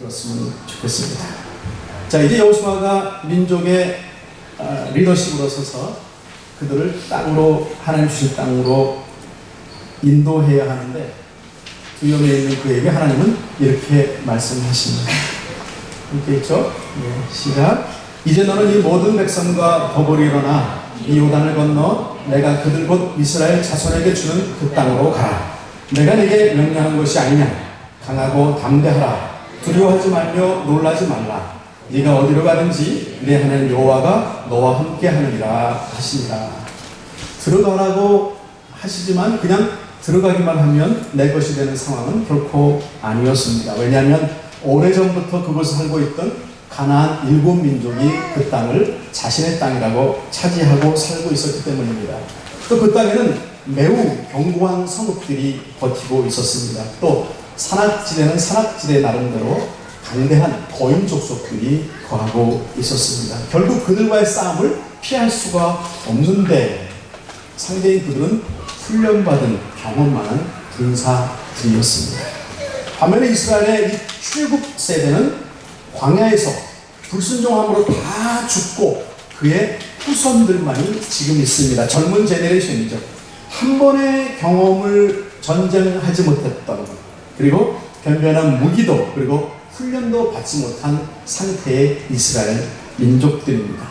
들었으면 좋겠습니다. 자, 이제 여호수아가 민족의 리더십으로 서서 그들을 땅으로, 하나님 주신 땅으로 인도해야 하는데, 두려움에 있는 그에게 하나님은 이렇게 말씀하십니다. 이렇게 있죠? 예, 시작. 이제 너는 이 모든 백성과 더불어 일어나 이 요단을 건너 내가 그들 곧 이스라엘 자손에게 주는 그 땅으로 가라. 내가 네게 명령한 것이 아니냐. 강하고 담대하라. 두려워하지 말며 놀라지 말라. 네가 어디로 가든지 내 하나님 여호와가 너와 함께 하느니라 하시니라. 들어가라고 하시지만 그냥 들어가기만 하면 내 것이 되는 상황은 결코 아니었습니다. 왜냐하면 오래전부터 그곳에 살고 있던 가나안 7민족이 그 땅을 자신의 땅이라고 차지하고 살고 있었기 때문입니다. 또 그 땅에는 매우 견고한 성읍들이 버티고 있었습니다. 또 산악지대는 산악지대 나름대로 강대한 거인 족속들이 거하고 있었습니다. 결국 그들과의 싸움을 피할 수가 없는데 상대인 그들은 훈련받은 경험 많은 군사들이었습니다. 반면에 이스라엘의 이 출애굽 세대는 광야에서 불순종함으로 다 죽고 그의 후손들만이 지금 있습니다. 젊은 제네레이션이죠. 한 번의 경험을 전쟁하지 못했던, 그리고 변변한 무기도 그리고 훈련도 받지 못한 상태의 이스라엘 민족들입니다.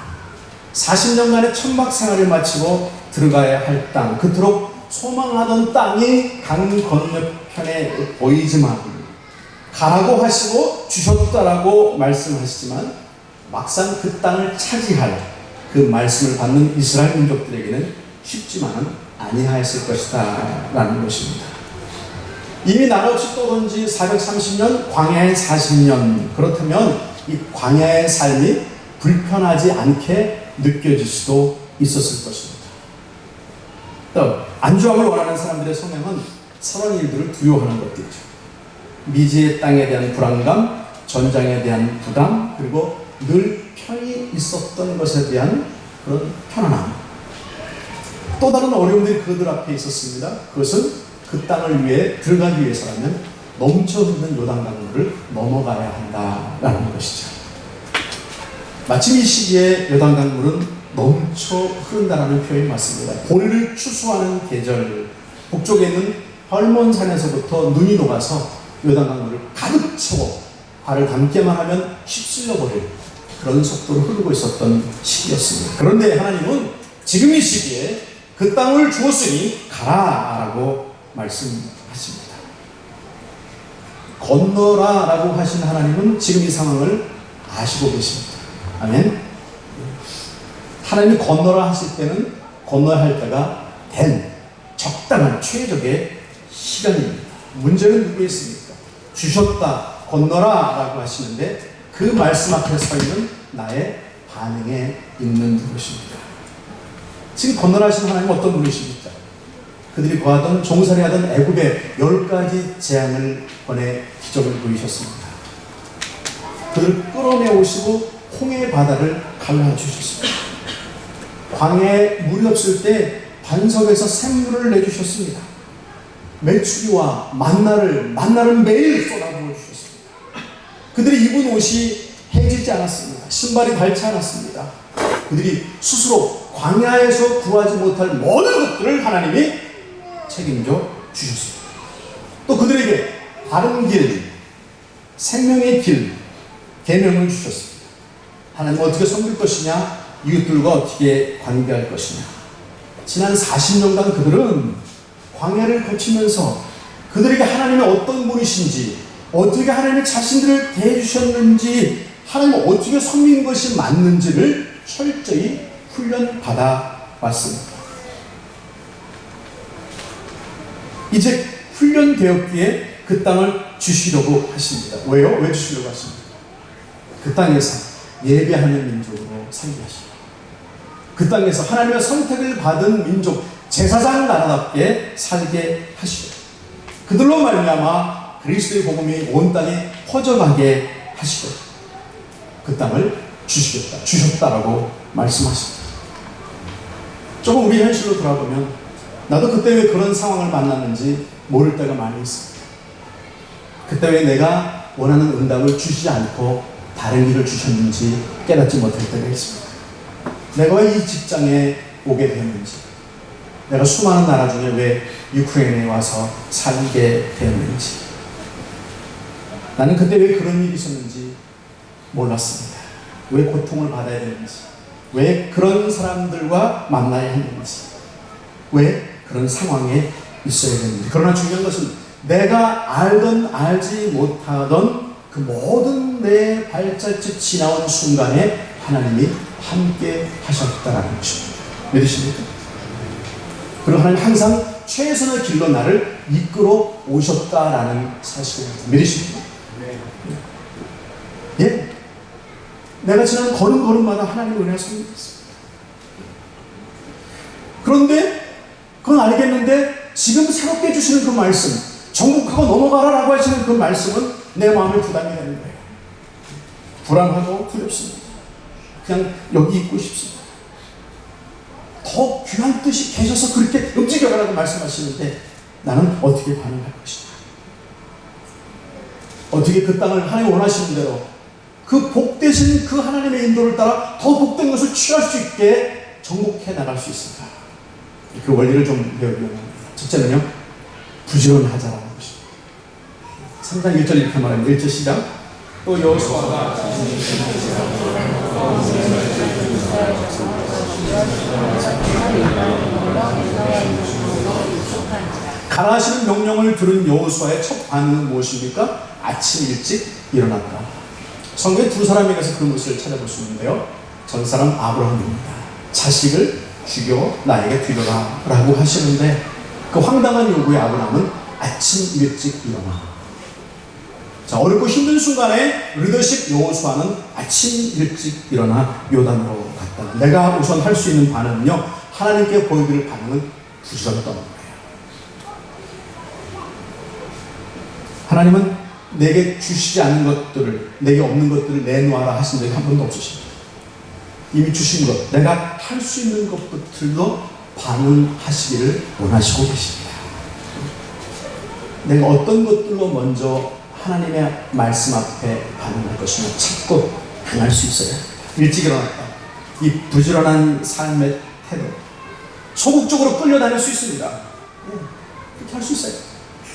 40년간의 천막 생활을 마치고 들어가야 할 땅, 그토록 소망하던 땅이 강 건너편에 보이지만 가라고 하시고 주셨다라고 말씀하시지만 막상 그 땅을 차지할 그 말씀을 받는 이스라엘 민족들에게는 쉽지만은 아니하였을 것이다 라는 것입니다. 이미 나라 없이 떠돈 지 430년, 광야의 40년, 그렇다면 이 광야의 삶이 불편하지 않게 느껴질 수도 있었을 것입니다. 또 안주함을 원하는 사람들의 성향은 서론 일들을 두려워하는 것들이죠. 미지의 땅에 대한 불안감, 전장에 대한 부담, 그리고 늘 편히 있었던 것에 대한 그런 편안함. 또 다른 어려움들이 그들 앞에 있었습니다. 그것은 그 땅을 위해 들어가기 위해서라면 넘쳐 흐르는 요단강물을 넘어가야 한다라는 것이죠. 마침 이 시기에 요단강물은 넘쳐 흐른다라는 표현이 맞습니다. 보리를 추수하는 계절, 북쪽에 있는 헐몬산에서부터 눈이 녹아서 요단강물을 가득 채워 발을 담게만 하면 휩쓸려버릴 그런 속도로 흐르고 있었던 시기였습니다. 그런데 하나님은 지금 이 시기에 그 땅을 주었으니 가라라고 말씀하십니다. 건너라 라고 하신 하나님은 지금 이 상황을 아시고 계십니다. 아멘. 하나님이 건너라 하실 때는 건너야 할 때가 된 적당한 최적의 시간입니다. 문제는 누구에 있습니까? 주셨다, 건너라 라고 하시는데 그 말씀 앞에 서 있는 나의 반응에 있는 것입니다. 지금 건너라 하시는 하나님은 어떤 분이십니까? 그들이 거하던 종살이하던 애굽의 10가지 재앙을 권해 기적을 보이셨습니다. 그들을 끌어내 오시고 홍해 바다를 갈라주셨습니다. 광야에 물이 없을 때 반석에서 샘물을 내주셨습니다. 메추리와 만나를 매일 쏟아부어 주셨습니다. 그들이 입은 옷이 해지지 않았습니다. 신발이 닳지 않았습니다. 그들이 스스로 광야에서 구하지 못할 모든 것들을 하나님이 책임져 주셨습니다. 또 그들에게 바른 길, 생명의 길, 계명을 주셨습니다. 하나님 어떻게 섬길 것이냐, 이웃들과 어떻게 관계할 것이냐. 지난 40년간 그들은 광야를 거치면서 그들에게 하나님이 어떤 분이신지, 어떻게 하나님이 자신들을 대해주셨는지, 하나님이 어떻게 섬긴 것이 맞는지를 철저히 훈련받아 왔습니다. 이제 훈련되었기에 그 땅을 주시려고 하십니다. 왜요? 왜 주시려고 하십니까? 그 땅에서 예배하는 민족으로 살게 하십니다. 그 땅에서 하나님의 선택을 받은 민족, 제사장 나라답게 살게 하시고 그들로 말미암아 그리스도의 복음이 온 땅에 퍼져가게 하시고 그 땅을 주셨다라고 말씀하십니다. 조금 우리 현실로 돌아보면 나도 그때 왜 그런 상황을 만났는지 모를 때가 많이 있습니다. 그때 왜 내가 원하는 응답을 주시지 않고 다른 길을 주셨는지 깨닫지 못할 때가 있습니다. 내가 왜 이 직장에 오게 되었는지, 내가 수많은 나라 중에 왜 유크레인에 와서 살게 되었는지, 나는 그때 왜 그런 일이 있었는지 몰랐습니다. 왜 고통을 받아야 되는지, 왜 그런 사람들과 만나야 했는지, 왜 그런 상황에 있어야 되는지. 그러나 중요한 것은 내가 알던 알지 못하던 그 모든 내 발자취 지나온 순간에 하나님이 함께 하셨다라는 것입니다. 믿으십니까? 그리고 하나님 항상 최선의 길로 나를 이끌어 오셨다라는 사실을 믿으십니까? 예? 내가 지난 걸음걸음마다 하나님의 은혜가 성립했습니다. 그런데 그건 알겠는데 지금 새롭게 주시는 그 말씀, 정복하고 넘어가라라고 하시는 그 말씀은 내 마음에 부담이 되는 거예요. 불안하고 두렵습니다. 그냥 여기 있고 싶습니다. 더 귀한 뜻이 계셔서 그렇게 움직여가라고 말씀하시는데 나는 어떻게 반응할 것이냐, 어떻게 그 땅을 하나님 원하시는 대로 그 복되신 그 하나님의 인도를 따라 더 복된 것을 취할 수 있게 정복해 나갈 수 있을까? 그 원리를 좀 배우기 원합니다. 첫째는요, 부지런하자라는 것입니다. 3장 1절 이렇게 말합니다. 1절 시작. 또 여호수아가 가라 하시는 명령을 들은 여호수아의 첫 반응은 무엇입니까? 아침 일찍 일어났다. 성경에 두 사람에 가서 그 모습을 찾아볼 수 있는데요. 전 사람 아브라함입니다. 자식을 죽여 나에게 드려라 라고 하시는데 그 황당한 요구에 아브라함은 아침 일찍 일어나. 자, 어렵고 힘든 순간에 리더십 여호수아는 아침 일찍 일어나 요단으로 갔다. 내가 우선 할 수 있는 반응은요, 하나님께 보여드릴 반응은 부지런했던 거예요. 하나님은 내게 주시지 않은 것들을, 내게 없는 것들을 내놓아라 하신 적이 한 번도 없으십니다. 이미 주신 것, 내가 할 수 있는 것들도 반응하시기를 원하시고 계십니다. 내가 어떤 것들로 먼저 하나님의 말씀 앞에 반응할 것이냐 찾고 행할 수 있어야 합니다. 일찍 일어났다. 이 부지런한 삶의 태도, 소극적으로 끌려다닐 수 있습니다. 그렇게 할 수 있어요.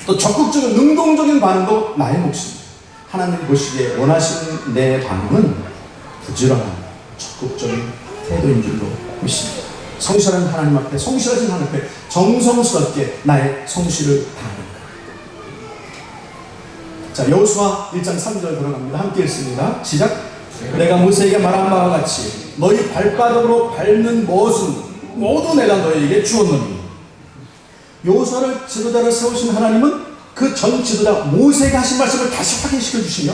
또 적극적인 능동적인 반응도 나의 몫입니다. 하나님 보시기에 원하시는 내 반응은 부지런한 적극적인 태도인 줄로 믿습니다. 성실한 하나님 앞에, 성실하신 하나님 앞에 정성스럽게 나의 성실을 다하는 것. 자, 여호수아 1장 3절 들어갑니다. 함께 읽습니다. 시작. 내가 모세에게 말한 바와 같이 너희 발바닥으로 밟는 것은 모두 내가 너희에게 주었노니. 여호수아를 지도자로 세우신 하나님은 그 전 지도자 모세가 하신 말씀을 다시 확인시켜 주시며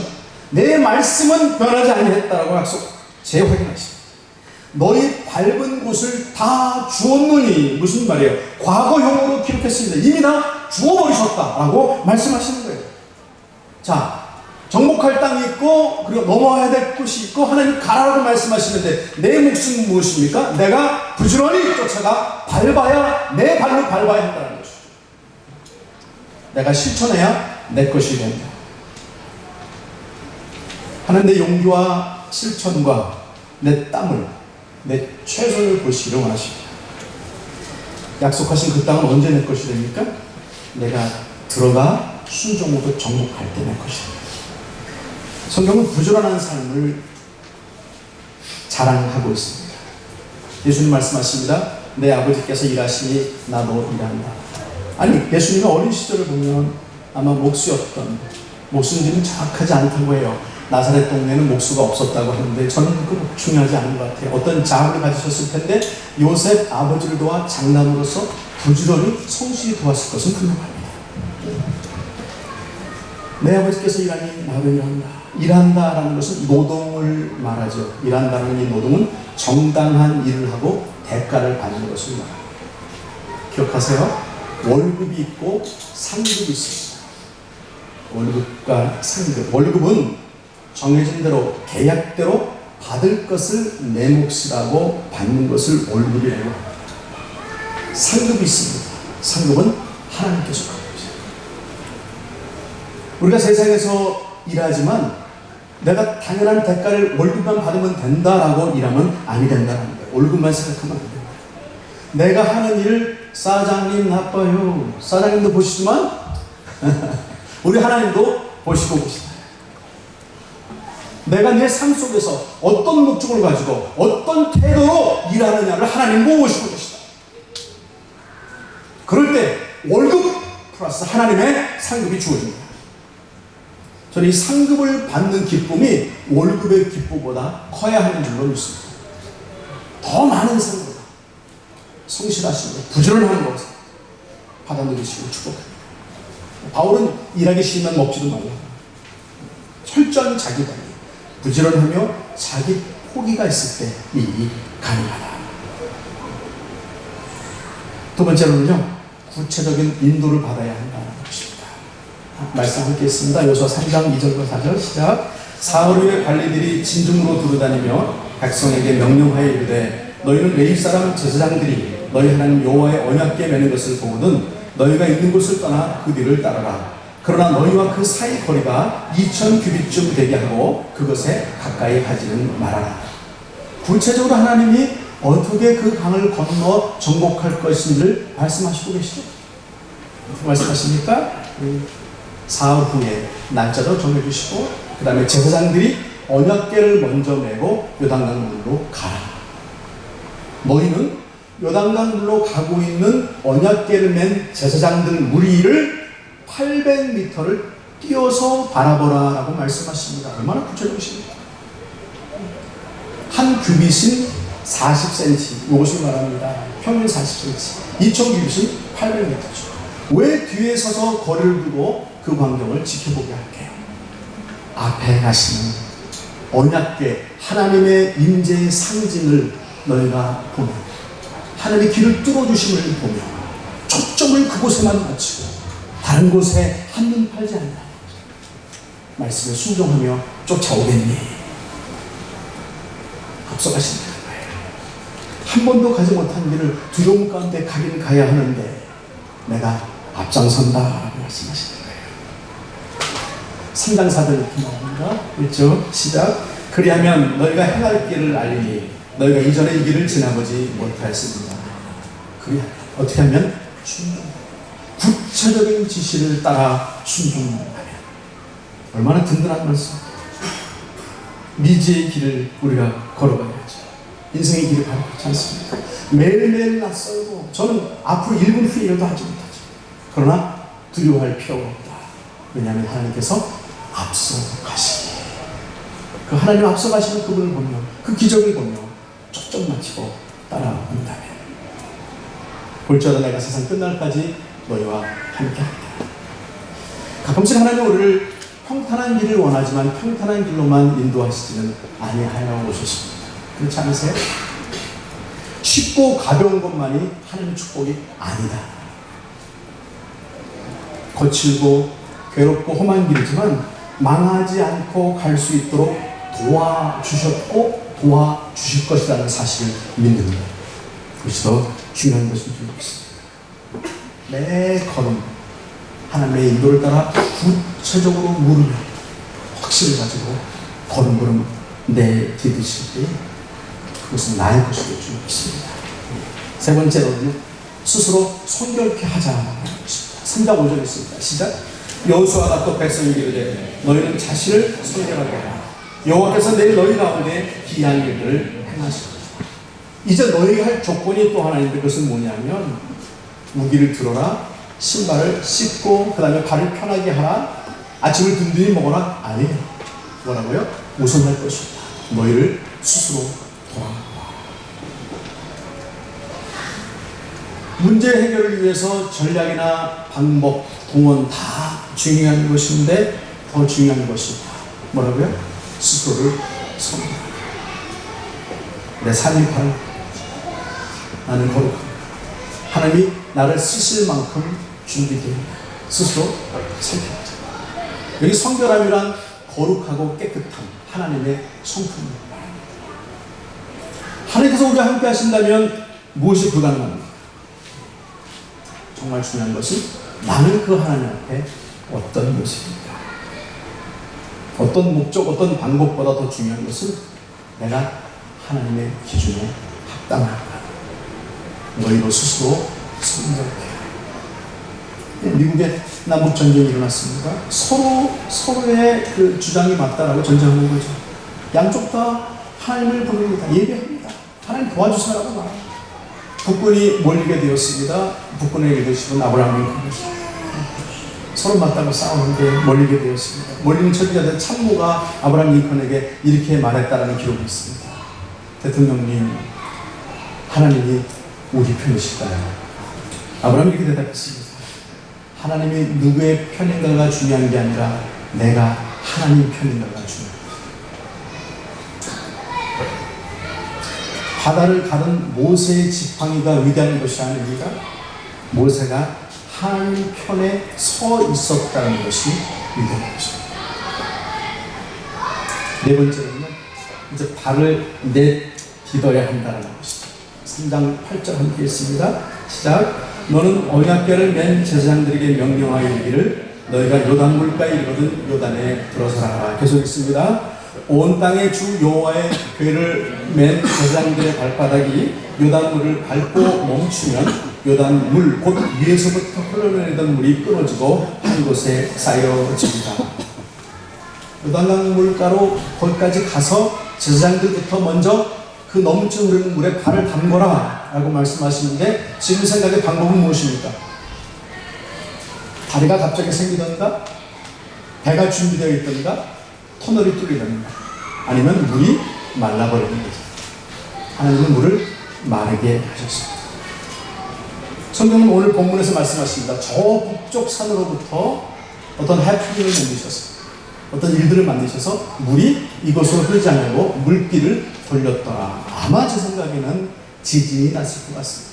내 말씀은 변하지 아니했다라고 약속 재확인하십니다. 너희 밟은 곳을 다 주었노니. 무슨 말이에요? 과거형으로 기록했습니다. 이미 다 주어버리셨다라고 말씀하시는 거예요. 자, 정복할 땅이 있고 그리고 넘어와야 될 곳이 있고 하나님 가라라고 말씀하시는데 내 몫은 무엇입니까? 내가 부지런히 쫓아가 밟아야, 내 발로 밟아야 한다는 것이죠. 내가 실천해야 내 것이 된다. 하나님 내 용기와 실천과 내 땀을, 내 최선을 보시기를 원하십니다. 약속하신 그 땅은 언제 내 것이 됩니까? 내가 들어가 순종으로 정복할 때 내 것이 됩니다. 성경은 부지런한 삶을 자랑하고 있습니다. 예수님 말씀하십니다. 내 아버지께서 일하시니 나도 일한다. 아니, 예수님의 어린 시절을 보면 아마 목수였던, 목수인지는 정확하지 않다고 해요. 나사렛 동네는 목수가 없었다고 하는데 저는 그거 중요하지 않은 것 같아요. 어떤 자아를 가지셨을 텐데 요셉 아버지를 도와 장남으로서 부지런히 성실히 도왔을 것은 분명합니다. 내 아버지께서 일하니 나도 일한다. 일한다라는 것은 노동을 말하죠. 일한다는 이 노동은 정당한 일을 하고 대가를 받는 것을 말합니다. 기억하세요. 월급이 있고 상급이 있습니다. 월급과 상급. 월급은 정해진 대로, 계약대로 받을 것을 내 몫이라고 받는 것을 월급이라고 합니다. 상급이 있습니다. 상급은 하나님께서 받는 것입니다. 우리가 세상에서 일하지만 내가 당연한 대가를 월급만 받으면 된다라고 일하면 아니 된다는 거예요. 월급만 생각하면 안 된다. 내가 하는 일을 사장님 나빠요. 사장님도 보시지만 우리 하나님도 보시고 계시다. 내가 내 삶 속에서 어떤 목적을 가지고 어떤 태도로 일하느냐를 하나님 보시고 계시다. 그럴 때 월급 플러스 하나님의 상급이 주어집니다. 저는 이 상급을 받는 기쁨이 월급의 기쁨보다 커야 하는 줄로 믿습니다. 더 많은 상급, 성실하시고 부지런한 것을 받아들이시고 축복합니다. 바울은 일하기 싫으면 먹지도 말라. 철저한 자기 관리, 부지런하며 자기 포기가 있을 때 일이 가능하다. 두 번째로는요, 구체적인 인도를 받아야 한다는 것입니다. 말씀 함께 했습니다. 여호수아 3장 2절과 4절 시작. 사흘 관리들이 진중으로 두루다니며 백성에게 명령하여 이르되 너희는 레위 사람 제사장들이 너희 하나님 여호와의 언약궤 매는 것을 보거든 너희가 있는 곳을 떠나 그 뒤를 따라라. 그러나 너희와 그 사이 거리가 2000 규빗쯤 되게 하고 그것에 가까이 가지는 말아라. 구체적으로 하나님이 어떻게 그 강을 건너 정복할 것인지를 말씀하시고 계시죠. 어떻게 말씀하십니까? 사흘 후에 날짜도 정해주시고 그 다음에 제사장들이 언약궤를 먼저 메고 요단강 물로 가라. 너희는 요단강 물로 가고 있는 언약궤를 맨 제사장들 무리를 800m를 뛰어서 바라보라 라고 말씀하십니다. 얼마나 구체적이십니까? 한 규빗은 40cm, 이것을 말합니다. 평균 40cm. 2000 규빗은 800m죠. 왜 뒤에 서서 거리를 두고 그 광경을 지켜보게 할게요? 앞에 가시는 언약궤, 하나님의 임재의 상징을 너희가 보며 하나님의 길을 뚫어주심을 보며 초점을 그곳에만 맞추고 다른 곳에 한눈 팔지 않는다. 말씀에 순종하며 쫓아오겠니? 앞서가신다. 한 번도 가지 못한 길을 두려움 가운데 가긴 가야 하는데 내가 앞장선다 라고 말씀하시는 거예요. 3장 4절 이렇게 나옵니다. 1절 시작. 그리하면 너희가 행할 길을 알리니 너희가 이전에 이 길을 지나보지 못하였습니다. 그리하면 어떻게 하면? 순종. 구체적인 지시를 따라 순종하면 얼마나 든든한 말씀. 미지의 길을 우리가 걸어가야죠. 인생의 길이 바로 그렇지 않습니까? 매일매일 낯설고 저는 앞으로 1분 후에 일도 하지 못하죠. 그러나 두려워할 필요가 없다. 왜냐하면 하나님께서 앞서 가시니 그 하나님 앞서 가시는 그분을 보며 그 기적을 보며 초점 맞추고 따라온다면 볼지어다 내가 세상 끝날까지 너희와 함께한다. 가끔씩 하나님 우리를 평탄한 길을 원하지만 평탄한 길로만 인도하시지는 아니하여 오셨습니다. 그렇지 않으세요? 쉽고 가벼운 것만이 하나님의 축복이 아니다. 거칠고 괴롭고 험한 길이지만 망하지 않고 갈 수 있도록 도와주셨고 도와주실 것이라는 사실을 믿는 것. 그것이 더 중요한 것인 줄 믿습니다. 매 걸음 하나님의 인도를 따라 구체적으로 물으며 확신을 가지고 걸음걸음 내디디실 때 그것은 나의 것이 될 줄 믿습니다. 세 번째로는 스스로 손결케 하자라는 것입니다. 3장 5절에 있습니다. 시작. 여호수아가 또 백성에게 이르되 너희는 자신을 손결하게 하라. 여호와께서 내일 너희 가운데 기이한 일들을 행하실 것이다. 이제 너희가 할 조건이 또 하나 있는데 그것은 뭐냐면 무기를 들어라, 신발을 씻고 그 다음에 발을 편하게 하라, 아침을 든든히 먹어라. 아니에요. 뭐라고요? 우선 할 것이다. 너희를 스스로 돌아가라. 문제 해결을 위해서 전략이나 방법, 공헌 다 중요한 것인데 더 중요한 것이 뭐라고요? 스스로를 섬기라. 내 삶의 발 나는 거룩합니다. 하나님이 나를 쓰실 만큼 준비되어 스스로 살펴보자. 여기 성결함이란 거룩하고 깨끗함, 하나님의 성품입니다. 하나님께서 우리와 함께 하신다면 무엇이 불가능합니까? 정말 중요한 것은 나는 그 하나님 앞에 어떤 모습입니까? 어떤 목적, 어떤 방법보다 더 중요한 것은 내가 하나님의 기준에 합당한가. 너희로 스스로 성적해. 미국에 남북 전쟁이 일어났습니다. 서로의 그 주장이 맞다라고 전쟁하는 거죠. 양쪽 다 하나님을 부릅니다. 예배합니다. 하나님 도와주세요라고 말합니다. 북군이 몰리게 되었습니다. 북군의 리더십은 아브라함 링컨이죠. 서로 맞다고 싸우는데 몰리게 되었습니다. 몰리는 처지자 참모가 아브라함 링컨에게 이렇게 말했다라는 기록이 있습니다. 대통령님, 하나님이 우리 편이실까요? 아브라함이 이렇게 대답했습니다. 하나님이 누구의 편인가가 중요한 게 아니라 내가 하나님 편인가가 중요합니다. 바다를 가른 모세의 지팡이가 위대한 것이 아닙니다. 모세가 하나님 편에 서 있었다는 것이 위대한 것입니다. 네 번째로는 이제 발을 내딛어야 한다는 것이죠. 3장 8절 함께 있습니다. 시작. 너는 언약궤를 맨 제사장들에게 명령하여 이르기를 너희가 요단 물가에 이르거든 요단에 들어서라. 계속 있습니다. 온 땅의 주 여호와의 궤를 맨 제사장들의 발바닥이 요단 물을 밟고 멈추면 요단 물 곧 위에서부터 흘러내리던 물이 끊어지고 한 곳에 쌓여집니다. 요단강 물가로 거기까지 가서 제사장들부터 먼저 그 넘쳐 흐르는 물에 발을 담궈라 라고 말씀하시는데 지금 생각의 방법은 무엇입니까? 다리가 갑자기 생기던가, 배가 준비되어 있던가, 터널이 뚫리던가, 아니면 물이 말라버리는 거죠. 하나님은 물을 마르게 하셨습니다. 성경은 오늘 본문에서 말씀하십니다. 저 북쪽 산으로부터 어떤 해프닝을 만드셔서, 어떤 일들을 만드셔서 물이 이곳으로 흐르지 않고 물길을 돌렸더라. 아마 제 생각에는 지진이 났을 것 같습니다.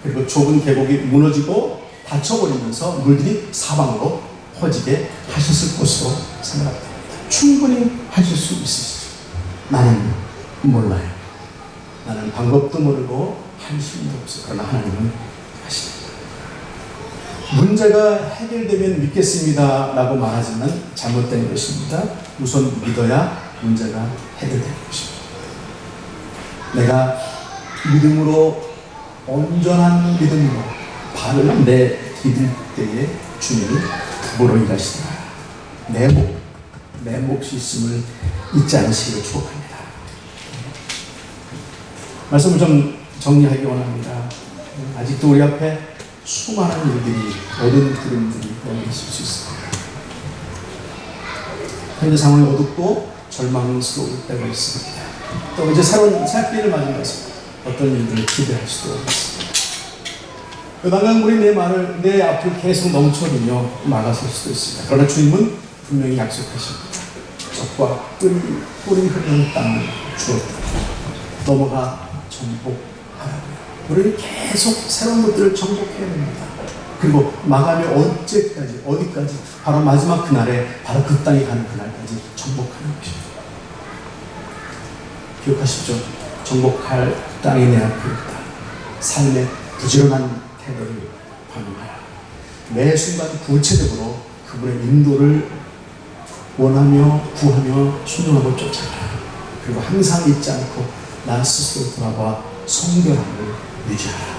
그리고 좁은 계곡이 무너지고 닫혀버리면서 물들이 사방으로 퍼지게 하셨을 것으로 생각합니다. 충분히 하실 수 있으시죠. 나는 몰라요. 나는 방법도 모르고 할 힘도 없어요. 그러나 하나님은 하십니다. 문제가 해결되면 믿겠습니다 라고 말하지만 잘못된 것입니다. 우선 믿어야 문제가 해결될 것입니다. 내가 믿음으로, 온전한 믿음으로 발을 내디딜 때에 주님이 도보로 일하시더라. 내 몫이 있음을 잊지 않으시기를 축복합니다. 말씀을 좀 정리하기 원합니다. 아직도 우리 앞에 수많은 일들이, 어두운 구름들이 있을 수 있습니다. 현재 상황이 어둡고 절망스러울 때가 있습니다. 또 이제 새로운 새학기를 맞이해서 어떤 일들을 기대할 수도 있습니다. 요단강물이 내 앞을 계속 넘쳐들며 막아설 수도 있습니다. 그러나 주님은 분명히 약속하십니다. 적과 뿔이 흐르는 땅을 주었다. 넘어가 정복하라고요. 우리는 계속 새로운 것들을 정복해야 됩니다. 그리고 마감이 언제까지, 어디까지? 바로 마지막 그날에, 바로 그 땅에 가는 그날까지 정복하는 것입니다. 기억하십시오. 정복할 땅이 내 앞에 있다. 삶의 부지런한 태도를 반영하라. 매 순간 구체적으로 그분의 인도를 원하며 구하며 순종하고 쫓아가라. 그리고 항상 잊지 않고 나 스스로 돌아봐 성결함을 유지하라.